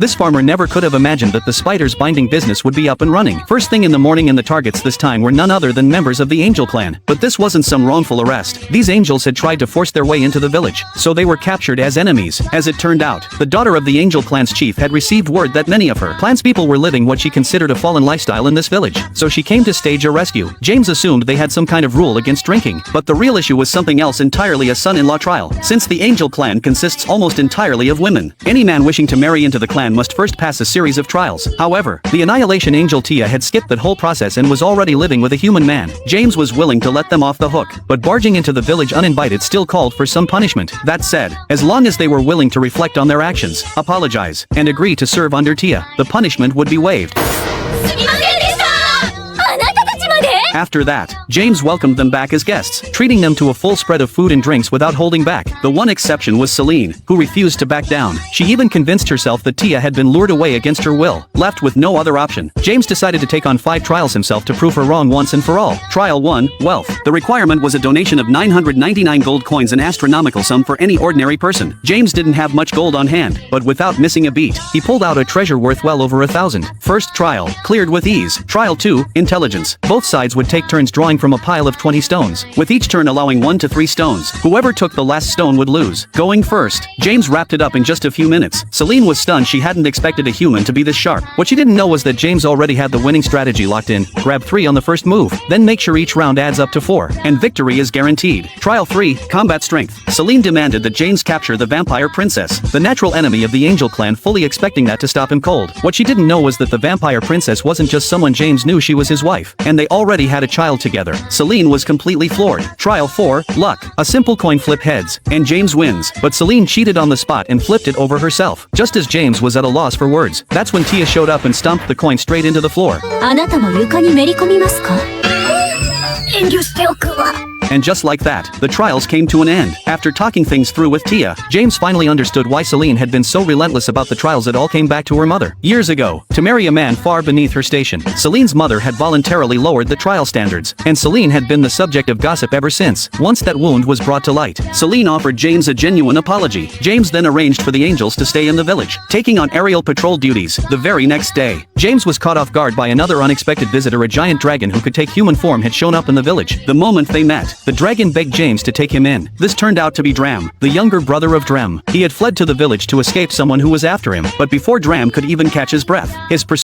This farmer never could have imagined that the spider's binding business would be up and running. First thing in the morning, and the targets this time were none other than members of the angel clan. But this wasn't some wrongful arrest. These angels had tried to force their way into the village, so they were captured as enemies. As it turned out, the daughter of the angel clan's chief had received word that many of her clan's people were living what she considered a fallen lifestyle in this village, so she came to stage a rescue. James assumed they had some kind of rule against drinking, but the real issue was something else entirely: a son-in-law trial. Since the angel clan consists almost entirely of women, any man wishing to marry into the clan must first pass a series of trials. However, the Annihilation Angel Tia had skipped that whole process and was already living with a human man. James was willing to let them off the hook, but barging into the village uninvited still called for some punishment. That said, as long as they were willing to reflect on their actions, apologize, and agree to serve under Tia, the punishment would be waived. After that, James welcomed them back as guests, treating them to a full spread of food and drinks without holding back. The one exception was Celine, who refused to back down. She even convinced herself that Tia had been lured away against her will. Left with no other option, James decided to take on 5 trials himself to prove her wrong once and for all. Trial 1, Wealth. The requirement was a donation of 999 gold coins, an astronomical sum for any ordinary person. James didn't have much gold on hand, but without missing a beat, he pulled out a treasure worth well over 1,000. First trial, cleared with ease. Trial 2, Intelligence. Both sides would take turns drawing from a pile of 20 stones, with each turn allowing 1 to 3 stones. Whoever took the last stone would lose. Going first, James wrapped it up in just a few minutes. Celine was stunned. She hadn't expected a human to be this sharp. What she didn't know was that James already had the winning strategy locked in. Grab 3 on the first move, then make sure each round adds up to 4, and victory is guaranteed. Trial 3, Combat Strength. Celine demanded that James capture the vampire princess, the natural enemy of the angel clan, fully expecting that to stop him cold. What she didn't know was that the vampire princess wasn't just someone James knew, she was his wife, and they already had a child together. Celine was completely floored. Trial 4, Luck. A simple coin flip heads, and James wins, but Celine cheated on the spot and flipped it over herself. Just as James was at a loss for words, that's when Tia showed up and stomped the coin straight into the floor. And just like that, the trials came to an end. After talking things through with Tia, James finally understood why Celine had been so relentless about the trials. It all came back to her mother. Years ago, to marry a man far beneath her station, Celine's mother had voluntarily lowered the trial standards, and Celine had been the subject of gossip ever since. Once that wound was brought to light, Celine offered James a genuine apology. James then arranged for the angels to stay in the village, taking on aerial patrol duties. The very next day, James was caught off guard by another unexpected visitor. A giant dragon who could take human form had shown up in the village. The moment they met, the dragon begged James to take him in. This turned out to be Dram, the younger brother of Drem. He had fled to the village to escape someone who was after him, but before Dram could even catch his breath, his